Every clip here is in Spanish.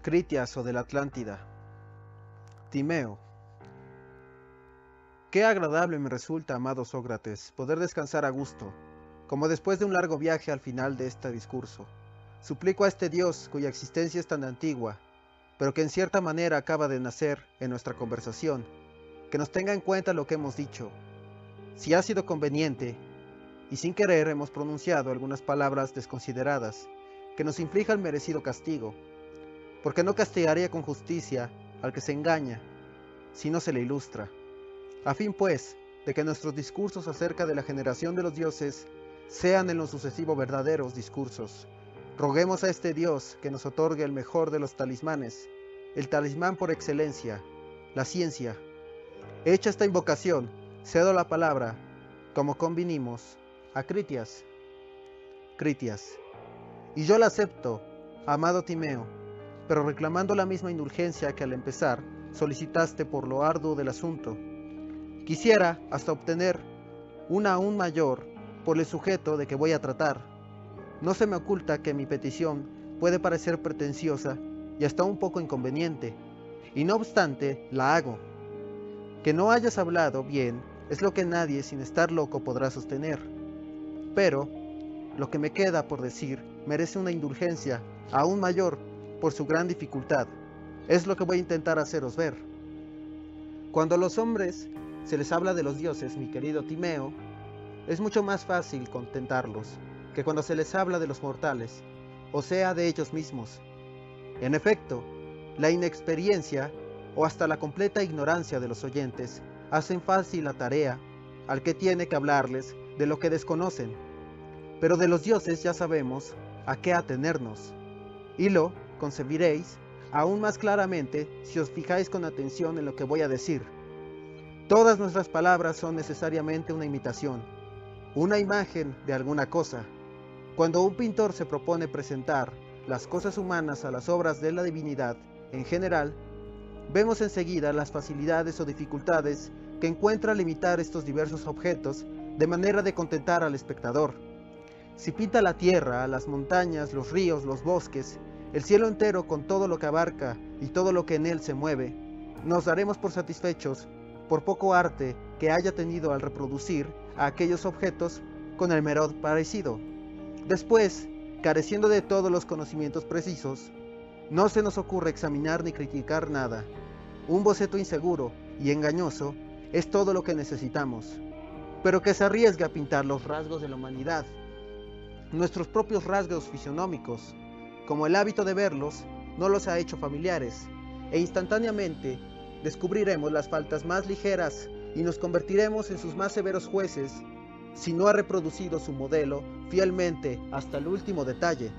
Critias o de la Atlántida. Timeo. Qué agradable me resulta, amado Sócrates, poder descansar a gusto, como después de un largo viaje al final de este discurso. Suplico a este Dios, cuya existencia es tan antigua, pero que en cierta manera acaba de nacer en nuestra conversación, que nos tenga en cuenta lo que hemos dicho. Si ha sido conveniente, y sin querer hemos pronunciado algunas palabras desconsideradas, que nos inflija el merecido castigo, porque no castigaría con justicia al que se engaña, si no se le ilustra. A fin, pues, de que nuestros discursos acerca de la generación de los dioses sean en lo sucesivo verdaderos discursos, roguemos a este Dios que nos otorgue el mejor de los talismanes, el talismán por excelencia, la ciencia. Hecha esta invocación, cedo la palabra, como convinimos, a Critias. Critias. Y yo la acepto, amado Timeo, pero reclamando la misma indulgencia que al empezar solicitaste por lo arduo del asunto. Quisiera hasta obtener una aún mayor por el sujeto de que voy a tratar. No se me oculta que mi petición puede parecer pretenciosa y hasta un poco inconveniente, y no obstante la hago. Que no hayas hablado bien es lo que nadie sin estar loco podrá sostener. Pero lo que me queda por decir merece una indulgencia aún mayor por su gran dificultad. Es lo que voy a intentar haceros ver. Cuando a los hombres se les habla de los dioses, mi querido Timeo, es mucho más fácil contentarlos que cuando se les habla de los mortales, o sea, de ellos mismos. En efecto, la inexperiencia o hasta la completa ignorancia de los oyentes hacen fácil la tarea al que tiene que hablarles de lo que desconocen. Pero de los dioses ya sabemos a qué atenernos, y lo concebiréis aún más claramente si os fijáis con atención en lo que voy a decir. Todas nuestras palabras son necesariamente una imitación, una imagen de alguna cosa. Cuando un pintor se propone presentar las cosas humanas a las obras de la divinidad en general, vemos enseguida las facilidades o dificultades que encuentra al imitar estos diversos objetos de manera de contentar al espectador. Si pinta la tierra, las montañas, los ríos, los bosques, el cielo entero con todo lo que abarca y todo lo que en él se mueve, nos daremos por satisfechos por poco arte que haya tenido al reproducir a aquellos objetos con el mero parecido. Después, careciendo de todos los conocimientos precisos, no se nos ocurre examinar ni criticar nada. Un boceto inseguro y engañoso es todo lo que necesitamos, pero que se arriesga a pintar los rasgos de la humanidad, nuestros propios rasgos fisionómicos, como el hábito de verlos no los ha hecho familiares, e instantáneamente descubriremos las faltas más ligeras y nos convertiremos en sus más severos jueces si no ha reproducido su modelo fielmente hasta el último detalle.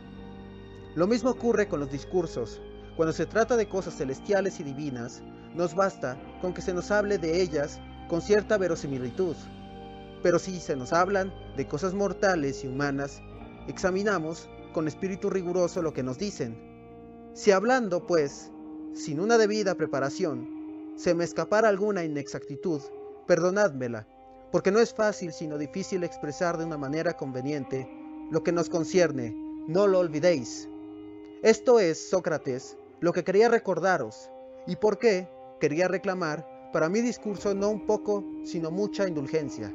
Lo mismo ocurre con los discursos. Cuando se trata de cosas celestiales y divinas, nos basta con que se nos hable de ellas con cierta verosimilitud. Pero si se nos hablan de cosas mortales y humanas, examinamos con espíritu riguroso lo que nos dicen. Si hablando, pues, sin una debida preparación, se me escapara alguna inexactitud, perdonádmela, porque no es fácil sino difícil expresar de una manera conveniente lo que nos concierne, no lo olvidéis. Esto es, Sócrates, lo que quería recordaros, y por qué quería reclamar para mi discurso no un poco, sino mucha indulgencia.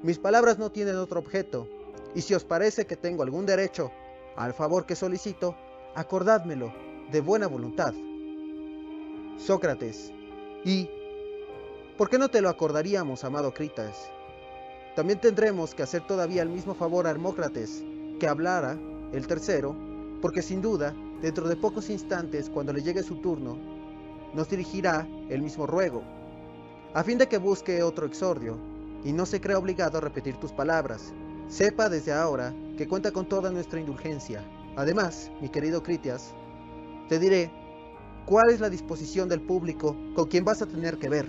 Mis palabras no tienen otro objeto, y si os parece que tengo algún derecho al favor que solicito, acordádmelo de buena voluntad. Sócrates, ¿y por qué no te lo acordaríamos, amado Critias? También tendremos que hacer todavía el mismo favor a Hermócrates, que hablara, el tercero, porque sin duda, dentro de pocos instantes, cuando le llegue su turno, nos dirigirá el mismo ruego, a fin de que busque otro exordio, y no se crea obligado a repetir tus palabras. Sepa desde ahora que cuenta con toda nuestra indulgencia. Además, mi querido Critias, te diré cuál es la disposición del público con quien vas a tener que ver.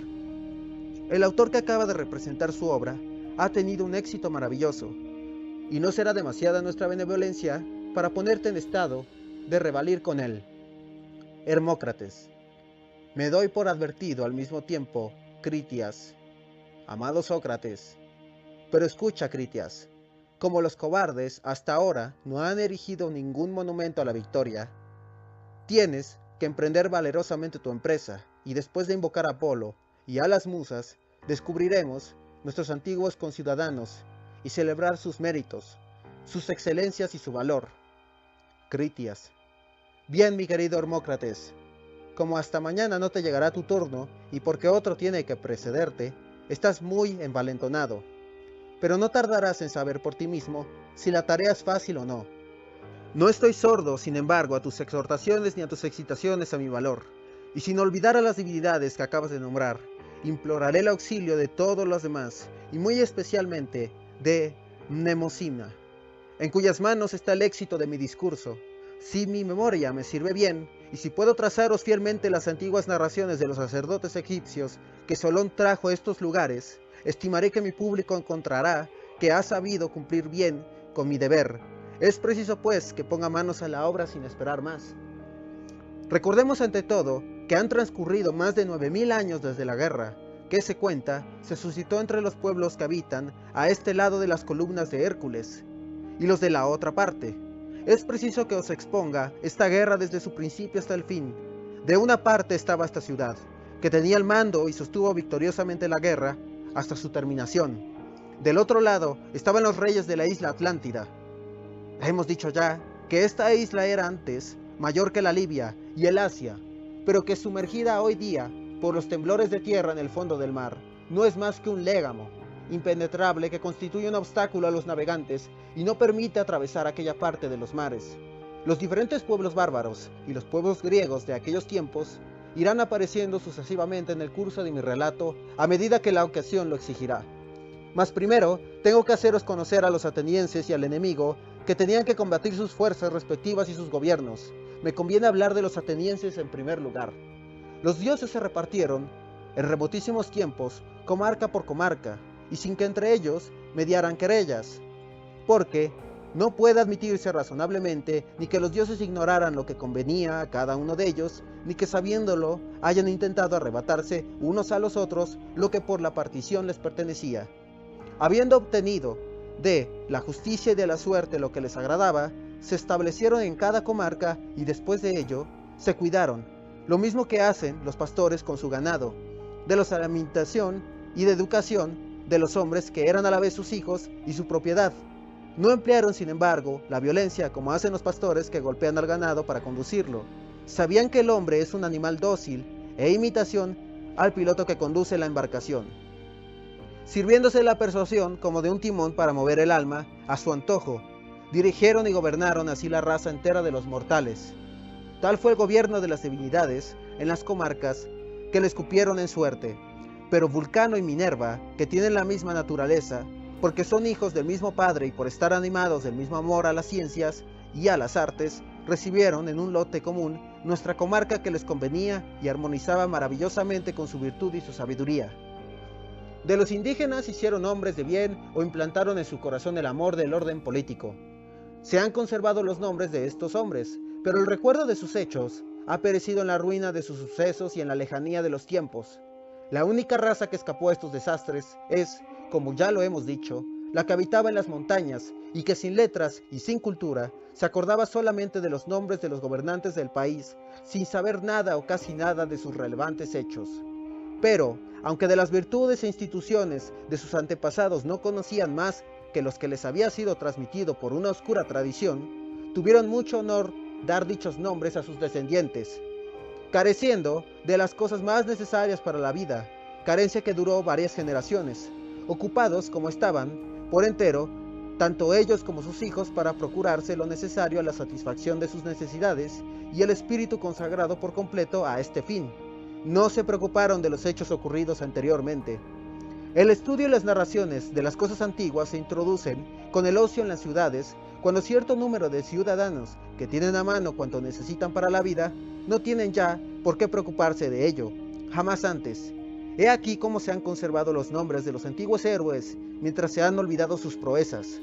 El autor que acaba de representar su obra ha tenido un éxito maravilloso, y no será demasiada nuestra benevolencia para ponerte en estado de revalir con él. Hermócrates, me doy por advertido al mismo tiempo, Critias, amado Sócrates, pero escucha, Critias, como los cobardes hasta ahora no han erigido ningún monumento a la victoria, tienes que emprender valerosamente tu empresa, y después de invocar a Apolo y a las musas, descubriremos nuestros antiguos conciudadanos y celebrar sus méritos, sus excelencias y su valor. Critias. Bien, mi querido Hermócrates, como hasta mañana no te llegará tu turno y porque otro tiene que precederte, estás muy envalentonado, pero no tardarás en saber por ti mismo si la tarea es fácil o no. No estoy sordo, sin embargo, a tus exhortaciones ni a tus excitaciones a mi valor, y sin olvidar a las divinidades que acabas de nombrar, imploraré el auxilio de todos los demás, y muy especialmente de Mnemosina, en cuyas manos está el éxito de mi discurso. Si mi memoria me sirve bien, y si puedo trazaros fielmente las antiguas narraciones de los sacerdotes egipcios que Solón trajo a estos lugares, estimaré que mi público encontrará que ha sabido cumplir bien con mi deber. Es preciso, pues, que ponga manos a la obra sin esperar más. Recordemos ante todo que han transcurrido más de 9000 años desde la guerra, que se cuenta se suscitó entre los pueblos que habitan a este lado de las columnas de Hércules y los de la otra parte. Es preciso que os exponga esta guerra desde su principio hasta el fin. De una parte estaba esta ciudad, que tenía el mando y sostuvo victoriosamente la guerra hasta su terminación. Del otro lado estaban los reyes de la isla Atlántida. Hemos dicho ya que esta isla era antes mayor que la Libia y el Asia, pero que sumergida hoy día por los temblores de tierra en el fondo del mar, no es más que un légamo impenetrable que constituye un obstáculo a los navegantes y no permite atravesar aquella parte de los mares. Los diferentes pueblos bárbaros y los pueblos griegos de aquellos tiempos irán apareciendo sucesivamente en el curso de mi relato a medida que la ocasión lo exigirá. Mas primero tengo que haceros conocer a los atenienses y al enemigo que tenían que combatir sus fuerzas respectivas y sus gobiernos. Me conviene hablar de los atenienses en primer lugar. Los dioses se repartieron, en remotísimos tiempos, comarca por comarca, y sin que entre ellos mediaran querellas, porque no puede admitirse razonablemente ni que los dioses ignoraran lo que convenía a cada uno de ellos, ni que sabiéndolo hayan intentado arrebatarse unos a los otros lo que por la partición les pertenecía. Habiendo obtenido de la justicia y de la suerte lo que les agradaba, se establecieron en cada comarca y después de ello se cuidaron, lo mismo que hacen los pastores con su ganado, de la alimentación y de educación de los hombres que eran a la vez sus hijos y su propiedad. No emplearon, sin embargo, la violencia como hacen los pastores que golpean al ganado para conducirlo. Sabían que el hombre es un animal dócil e imitación al piloto que conduce la embarcación, sirviéndose de la persuasión como de un timón para mover el alma a su antojo. Dirigieron y gobernaron así la raza entera de los mortales. Tal fue el gobierno de las divinidades en las comarcas que les cupieron en suerte. Pero Vulcano y Minerva, que tienen la misma naturaleza, porque son hijos del mismo padre y por estar animados del mismo amor a las ciencias y a las artes, recibieron en un lote común nuestra comarca que les convenía y armonizaba maravillosamente con su virtud y su sabiduría. De los indígenas hicieron hombres de bien o implantaron en su corazón el amor del orden político. Se han conservado los nombres de estos hombres, pero el recuerdo de sus hechos ha perecido en la ruina de sus sucesos y en la lejanía de los tiempos. La única raza que escapó a estos desastres es, como ya lo hemos dicho, la que habitaba en las montañas y que sin letras y sin cultura se acordaba solamente de los nombres de los gobernantes del país, sin saber nada o casi nada de sus relevantes hechos. Pero, aunque de las virtudes e instituciones de sus antepasados no conocían más que los que les había sido transmitido por una oscura tradición, tuvieron mucho honor dar dichos nombres a sus descendientes, careciendo de las cosas más necesarias para la vida, carencia que duró varias generaciones, ocupados como estaban, por entero, tanto ellos como sus hijos para procurarse lo necesario a la satisfacción de sus necesidades y el espíritu consagrado por completo a este fin. No se preocuparon de los hechos ocurridos anteriormente. El estudio y las narraciones de las cosas antiguas se introducen con el ocio en las ciudades, cuando cierto número de ciudadanos que tienen a mano cuanto necesitan para la vida, no tienen ya por qué preocuparse de ello, jamás antes. He aquí cómo se han conservado los nombres de los antiguos héroes, mientras se han olvidado sus proezas.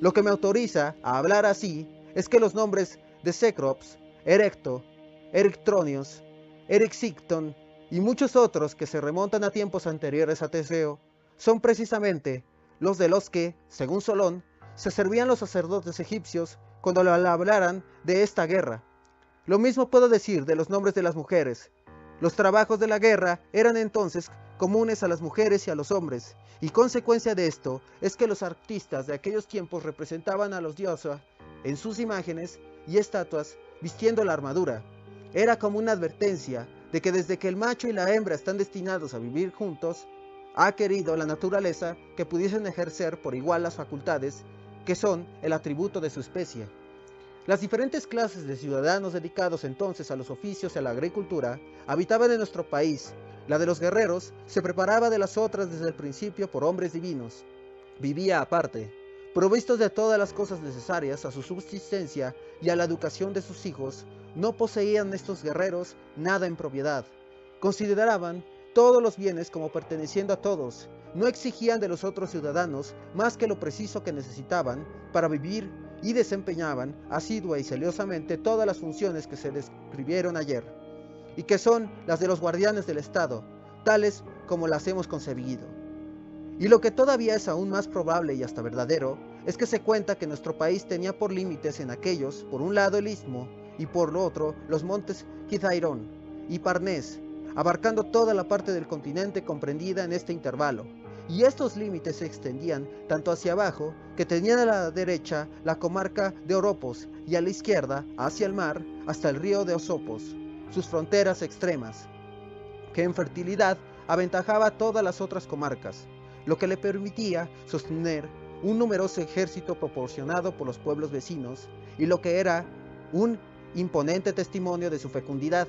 Lo que me autoriza a hablar así es que los nombres de Cecrops, Erecto, Erictronios, Erixicton y muchos otros que se remontan a tiempos anteriores a Teseo, son precisamente los de los que, según Solón, se servían los sacerdotes egipcios cuando le hablaran de esta guerra. Lo mismo puedo decir de los nombres de las mujeres. Los trabajos de la guerra eran entonces comunes a las mujeres y a los hombres, y consecuencia de esto es que los artistas de aquellos tiempos representaban a los dioses en sus imágenes y estatuas vistiendo la armadura. Era como una advertencia de que desde que el macho y la hembra están destinados a vivir juntos, ha querido la naturaleza que pudiesen ejercer por igual las facultades que son el atributo de su especie. Las diferentes clases de ciudadanos dedicados entonces a los oficios y a la agricultura habitaban en nuestro país. La de los guerreros se preparaba de las otras desde el principio por hombres divinos. Vivía aparte, provistos de todas las cosas necesarias a su subsistencia y a la educación de sus hijos. No poseían estos guerreros nada en propiedad. Consideraban todos los bienes como perteneciendo a todos. No exigían de los otros ciudadanos más que lo preciso que necesitaban para vivir y desempeñaban asidua y celosamente todas las funciones que se describieron ayer, y que son las de los guardianes del Estado, tales como las hemos concebido. Y lo que todavía es aún más probable y hasta verdadero, es que se cuenta que nuestro país tenía por límites en aquellos, por un lado el istmo, y por lo otro los montes Kizairón y Parnés, abarcando toda la parte del continente comprendida en este intervalo. Y estos límites se extendían tanto hacia abajo, que tenían a la derecha la comarca de Oropos, y a la izquierda, hacia el mar, hasta el río de Osopos, sus fronteras extremas, que en fertilidad aventajaba a todas las otras comarcas, lo que le permitía sostener un numeroso ejército proporcionado por los pueblos vecinos, y lo que era un imponente testimonio de su fecundidad.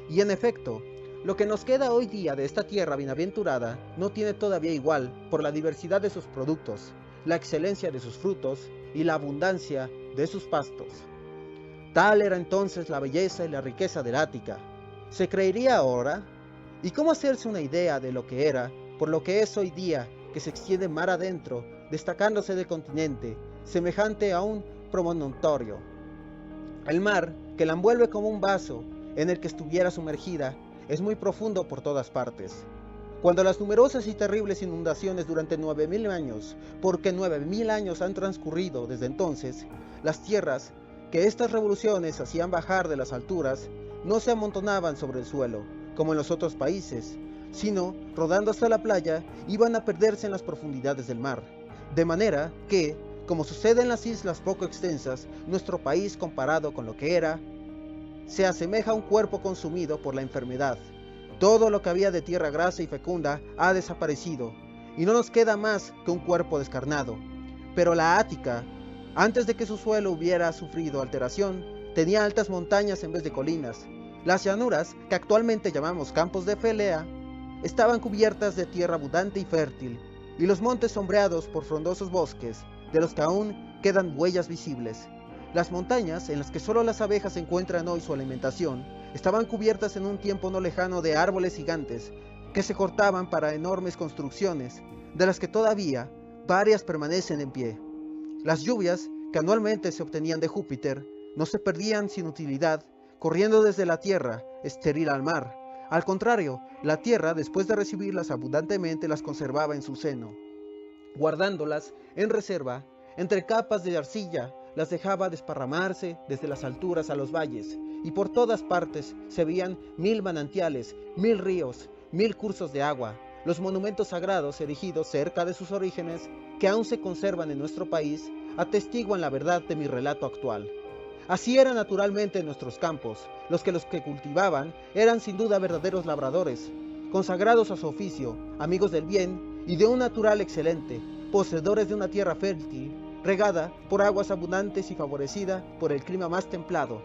Y en efecto, lo que nos queda hoy día de esta tierra bienaventurada no tiene todavía igual por la diversidad de sus productos, la excelencia de sus frutos y la abundancia de sus pastos. Tal era entonces la belleza y la riqueza del Ática. ¿Se creería ahora? ¿Y cómo hacerse una idea de lo que era, por lo que es hoy día, que se extiende mar adentro, destacándose del continente, semejante a un promontorio? El mar, que la envuelve como un vaso en el que estuviera sumergida, es muy profundo por todas partes. Cuando las numerosas y terribles inundaciones durante 9000 años, porque 9000 años han transcurrido desde entonces, las tierras que estas revoluciones hacían bajar de las alturas no se amontonaban sobre el suelo, como en los otros países, sino, rodando hasta la playa, iban a perderse en las profundidades del mar. De manera que, como sucede en las islas poco extensas, nuestro país comparado con lo que era, se asemeja a un cuerpo consumido por la enfermedad. Todo lo que había de tierra grasa y fecunda ha desaparecido, y no nos queda más que un cuerpo descarnado. Pero la Ática, antes de que su suelo hubiera sufrido alteración, tenía altas montañas en vez de colinas. Las llanuras, que actualmente llamamos campos de Felea, estaban cubiertas de tierra abundante y fértil, y los montes sombreados por frondosos bosques, de los que aún quedan huellas visibles. Las montañas, en las que solo las abejas encuentran hoy su alimentación, estaban cubiertas en un tiempo no lejano de árboles gigantes que se cortaban para enormes construcciones, de las que todavía varias permanecen en pie. Las lluvias, que anualmente se obtenían de Júpiter, no se perdían sin utilidad, corriendo desde la tierra, estéril al mar. Al contrario, la tierra, después de recibirlas abundantemente, las conservaba en su seno, guardándolas en reserva entre capas de arcilla. Las dejaba desparramarse desde las alturas a los valles, y por todas partes se veían 1000 manantiales, 1000 ríos, 1000 cursos de agua, los monumentos sagrados erigidos cerca de sus orígenes, que aún se conservan en nuestro país, atestiguan la verdad de mi relato actual. Así eran naturalmente nuestros campos. Los que cultivaban eran sin duda verdaderos labradores, consagrados a su oficio, amigos del bien y de un natural excelente, poseedores de una tierra fértil, regada por aguas abundantes y favorecida por el clima más templado.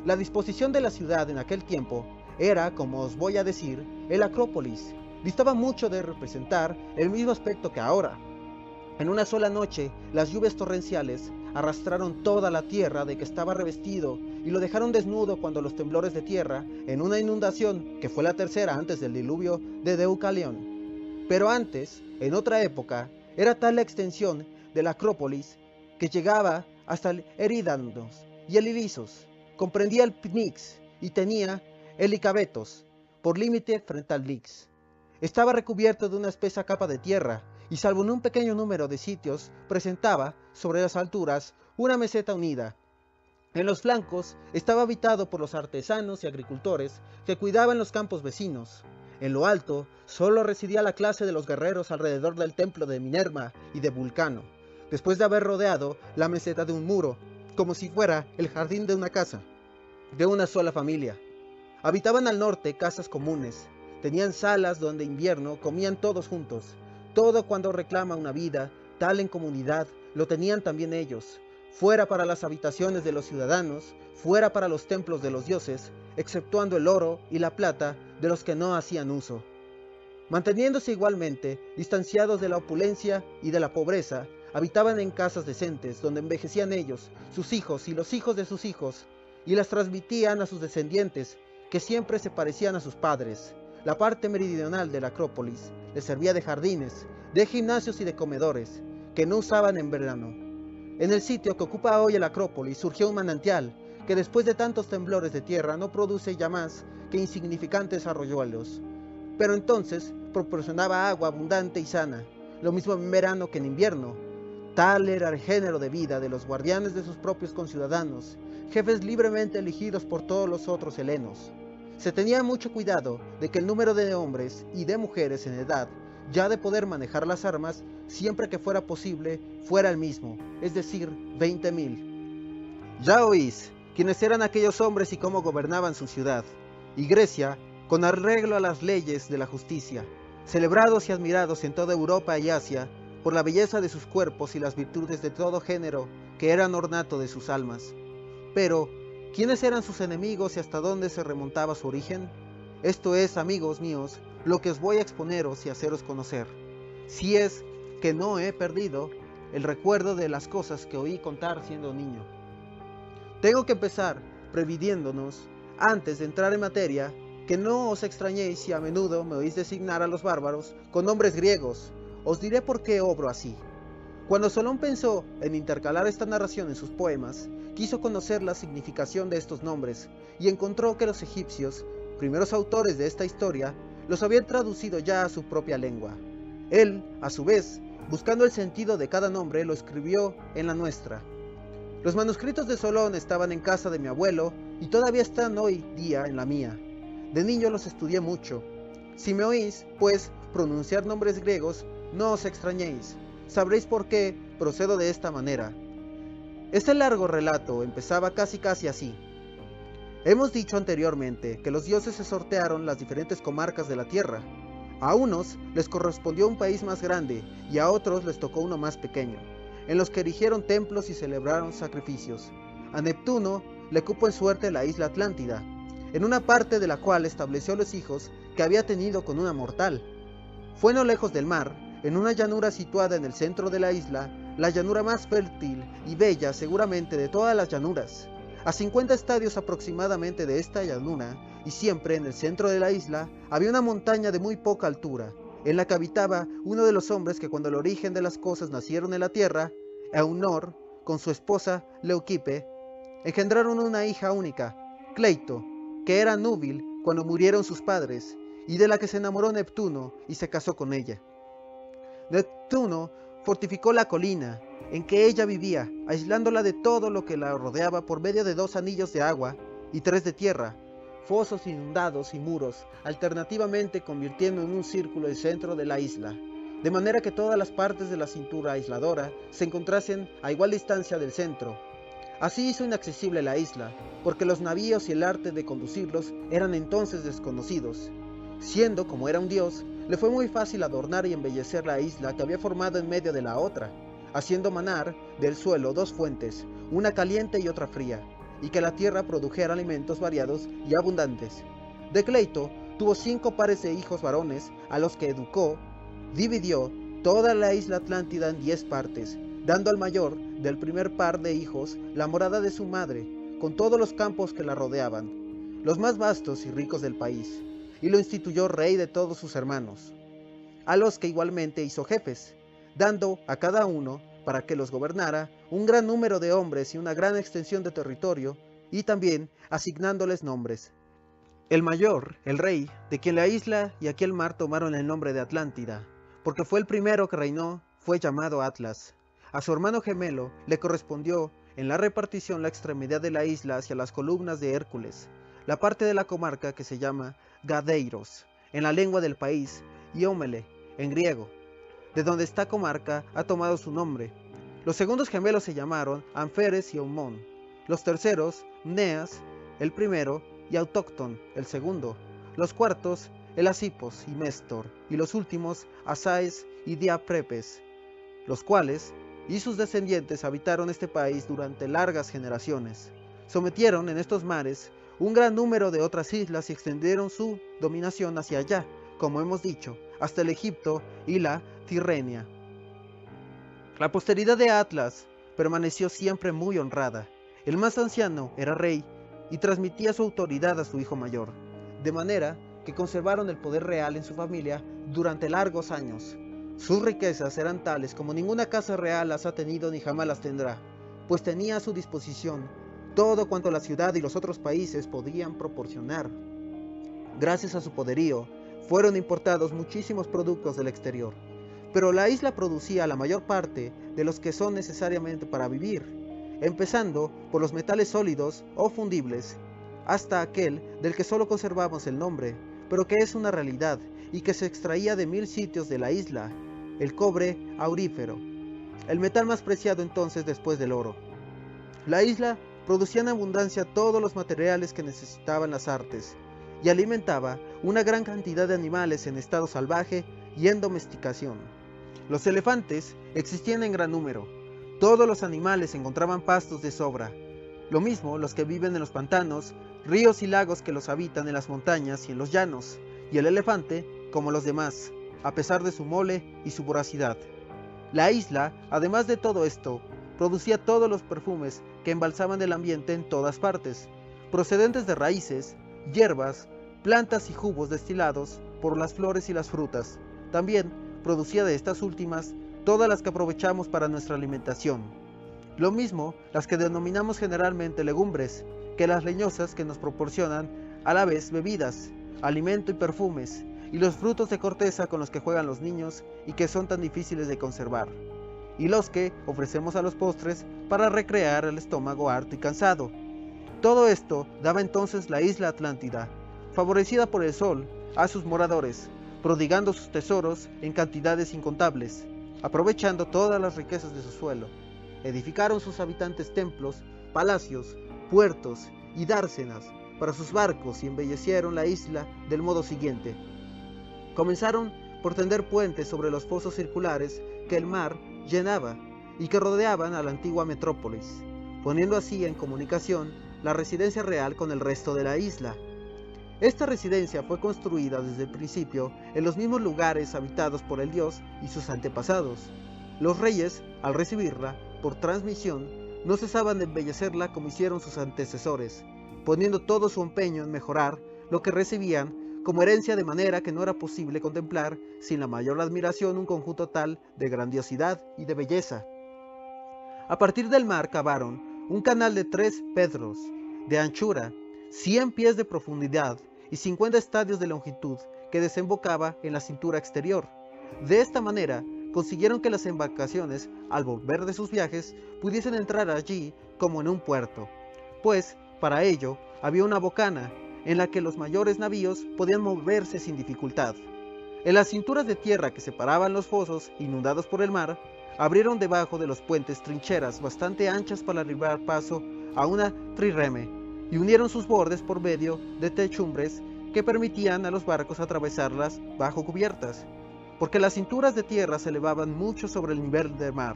La disposición de la ciudad en aquel tiempo era, como os voy a decir, el Acrópolis. Distaba mucho de representar el mismo aspecto que ahora. En una sola noche, las lluvias torrenciales arrastraron toda la tierra de que estaba revestido y lo dejaron desnudo cuando los temblores de tierra, en una inundación que fue la tercera antes del diluvio de Deucalión. Pero antes, en otra época, era tal la extensión de la Acrópolis que llegaba hasta el Eridanos y el Ilisos, comprendía el Pnix y tenía el Licabetos por límite frente al Lix. Estaba recubierto de una espesa capa de tierra y salvo en un pequeño número de sitios presentaba sobre las alturas una meseta unida. En los flancos estaba habitado por los artesanos y agricultores que cuidaban los campos vecinos. En lo alto solo residía la clase de los guerreros alrededor del templo de Minerva y de Vulcano, después de haber rodeado la meseta de un muro, como si fuera el jardín de una casa, de una sola familia. Habitaban al norte casas comunes, tenían salas donde en invierno comían todos juntos. Todo cuando reclama una vida, tal en comunidad, lo tenían también ellos, fuera para las habitaciones de los ciudadanos, fuera para los templos de los dioses, exceptuando el oro y la plata de los que no hacían uso. Manteniéndose igualmente distanciados de la opulencia y de la pobreza, habitaban en casas decentes donde envejecían ellos, sus hijos y los hijos de sus hijos, y las transmitían a sus descendientes, que siempre se parecían a sus padres. La parte meridional de la Acrópolis les servía de jardines, de gimnasios y de comedores, que no usaban en verano. En el sitio que ocupa hoy el Acrópolis surgió un manantial, que después de tantos temblores de tierra no produce ya más que insignificantes arroyuelos, pero entonces proporcionaba agua abundante y sana, lo mismo en verano que en invierno. Tal era el género de vida de los guardianes de sus propios conciudadanos, jefes libremente elegidos por todos los otros helenos. Se tenía mucho cuidado de que el número de hombres y de mujeres en edad, ya de poder manejar las armas, siempre que fuera posible, fuera el mismo, es decir, 20.000. Ya oís quiénes eran aquellos hombres y cómo gobernaban su ciudad. Y Grecia, con arreglo a las leyes de la justicia, celebrados y admirados en toda Europa y Asia, por la belleza de sus cuerpos y las virtudes de todo género que eran ornato de sus almas. Pero, ¿quiénes eran sus enemigos y hasta dónde se remontaba su origen? Esto es, amigos míos, lo que os voy a exponeros y haceros conocer, si es que no he perdido el recuerdo de las cosas que oí contar siendo niño. Tengo que empezar previniéndonos, antes de entrar en materia, que no os extrañéis si a menudo me oís designar a los bárbaros con nombres griegos. Os diré por qué obro así. Cuando Solón pensó en intercalar esta narración en sus poemas, quiso conocer la significación de estos nombres y encontró que los egipcios, primeros autores de esta historia, los habían traducido ya a su propia lengua. Él, a su vez, buscando el sentido de cada nombre, lo escribió en la nuestra. Los manuscritos de Solón estaban en casa de mi abuelo y todavía están hoy día en la mía. De niño los estudié mucho. Si me oís, pues, pronunciar nombres griegos, no os extrañéis. Sabréis por qué procedo de esta manera. Este largo relato empezaba casi así. Hemos dicho anteriormente que los dioses se sortearon las diferentes comarcas de la tierra. A unos les correspondió un país más grande y a otros les tocó uno más pequeño, en los que erigieron templos y celebraron sacrificios. A Neptuno le cupo en suerte la isla Atlántida, en una parte de la cual estableció los hijos que había tenido con una mortal. Fue no lejos del mar, en una llanura situada en el centro de la isla, la llanura más fértil y bella seguramente de todas las llanuras. A 50 estadios aproximadamente de esta llanura, y siempre en el centro de la isla, había una montaña de muy poca altura, en la que habitaba uno de los hombres que cuando el origen de las cosas nacieron en la tierra, Eunor, con su esposa Leucippe, engendraron una hija única, Cleito, que era núbil cuando murieron sus padres, y de la que se enamoró Neptuno y se casó con ella. Neptuno fortificó la colina en que ella vivía, aislándola de todo lo que la rodeaba por medio de 2 anillos de agua y 3 de tierra, fosos inundados y muros, alternativamente convirtiendo en un círculo el centro de la isla, de manera que todas las partes de la cintura aisladora se encontrasen a igual distancia del centro. Así hizo inaccesible la isla, porque los navíos y el arte de conducirlos eran entonces desconocidos. Siendo como era un dios, le fue muy fácil adornar y embellecer la isla que había formado en medio de la otra, haciendo manar del suelo 2 fuentes, una caliente y otra fría, y que la tierra produjera alimentos variados y abundantes. De Cleito tuvo 5 pares de hijos varones, a los que educó. Dividió toda la isla Atlántida en 10 partes, dando al mayor del primer par de hijos la morada de su madre, con todos los campos que la rodeaban, los más vastos y ricos del país, y lo instituyó rey de todos sus hermanos, a los que igualmente hizo jefes, dando a cada uno, para que los gobernara, un gran número de hombres y una gran extensión de territorio, y también asignándoles nombres. El mayor, el rey, de quien la isla y aquel mar tomaron el nombre de Atlántida, porque fue el primero que reinó, fue llamado Atlas. A su hermano gemelo le correspondió en la repartición la extremidad de la isla hacia las columnas de Hércules, la parte de la comarca que se llama Gadeiros, en la lengua del país, y Ómele, en griego, de donde esta comarca ha tomado su nombre. Los segundos gemelos se llamaron Anferes y Eumón, los terceros, Mneas, el primero, y Autócton, el segundo, los cuartos, Elasipos y Méstor, y los últimos, Asaes y Diaprepes, los cuales y sus descendientes habitaron este país durante largas generaciones. Sometieron en estos mares un gran número de otras islas y extendieron su dominación hacia allá, como hemos dicho, hasta el Egipto y la Tirrenia. La posteridad de Atlas permaneció siempre muy honrada. El más anciano era rey y transmitía su autoridad a su hijo mayor, de manera que conservaron el poder real en su familia durante largos años. Sus riquezas eran tales como ninguna casa real las ha tenido ni jamás las tendrá, pues tenía a su disposición todo cuanto la ciudad y los otros países podían proporcionar. Gracias a su poderío, fueron importados muchísimos productos del exterior, pero la isla producía la mayor parte de los que son necesariamente para vivir, empezando por los metales sólidos o fundibles, hasta aquel del que solo conservamos el nombre, pero que es una realidad y que se extraía de 1000 sitios de la isla, el cobre aurífero, el metal más preciado entonces después del oro. La isla producía en abundancia todos los materiales que necesitaban las artes, y alimentaba una gran cantidad de animales en estado salvaje y en domesticación. Los elefantes existían en gran número. Todos los animales encontraban pastos de sobra, lo mismo los que viven en los pantanos, ríos y lagos que los habitan en las montañas y en los llanos, y el elefante, como los demás, a pesar de su mole y su voracidad. La isla, además de todo esto, producía todos los perfumes que embalsaban el ambiente en todas partes, procedentes de raíces, hierbas, plantas y jugos destilados por las flores y las frutas. También producía de estas últimas todas las que aprovechamos para nuestra alimentación. Lo mismo las que denominamos generalmente legumbres, que las leñosas que nos proporcionan a la vez bebidas, alimento y perfumes, y los frutos de corteza con los que juegan los niños y que son tan difíciles de conservar, y los que ofrecemos a los postres para recrear el estómago harto y cansado. Todo esto daba entonces la isla Atlántida, favorecida por el sol, a sus moradores, prodigando sus tesoros en cantidades incontables, aprovechando todas las riquezas de su suelo. Edificaron sus habitantes templos, palacios, puertos y dársenas para sus barcos y embellecieron la isla del modo siguiente. Comenzaron por tender puentes sobre los fosos circulares que el mar llenaba y que rodeaban a la antigua metrópolis, poniendo así en comunicación la residencia real con el resto de la isla. Esta residencia fue construida desde el principio en los mismos lugares habitados por el dios y sus antepasados. Los reyes, al recibirla, por transmisión, no cesaban de embellecerla como hicieron sus antecesores, poniendo todo su empeño en mejorar lo que recibían como herencia, de manera que no era posible contemplar sin la mayor admiración un conjunto tal de grandiosidad y de belleza. A partir del mar cavaron un canal de 3 pedros de anchura, 100 pies de profundidad y 50 estadios de longitud que desembocaba en la cintura exterior. De esta manera consiguieron que las embarcaciones, al volver de sus viajes, pudiesen entrar allí como en un puerto, pues para ello había una bocana en la que los mayores navíos podían moverse sin dificultad. En las cinturas de tierra que separaban los fosos inundados por el mar, abrieron debajo de los puentes trincheras bastante anchas para abrir paso a una trireme, y unieron sus bordes por medio de techumbres que permitían a los barcos atravesarlas bajo cubiertas, porque las cinturas de tierra se elevaban mucho sobre el nivel del mar.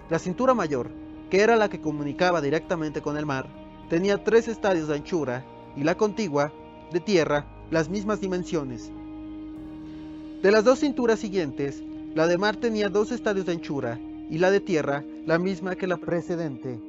La cintura mayor, que era la que comunicaba directamente con el mar, tenía 3 estadios de anchura, y la contigua, de tierra, las mismas dimensiones. De las 2 cinturas siguientes, la de mar tenía 2 estadios de anchura, y la de tierra, la misma que la precedente.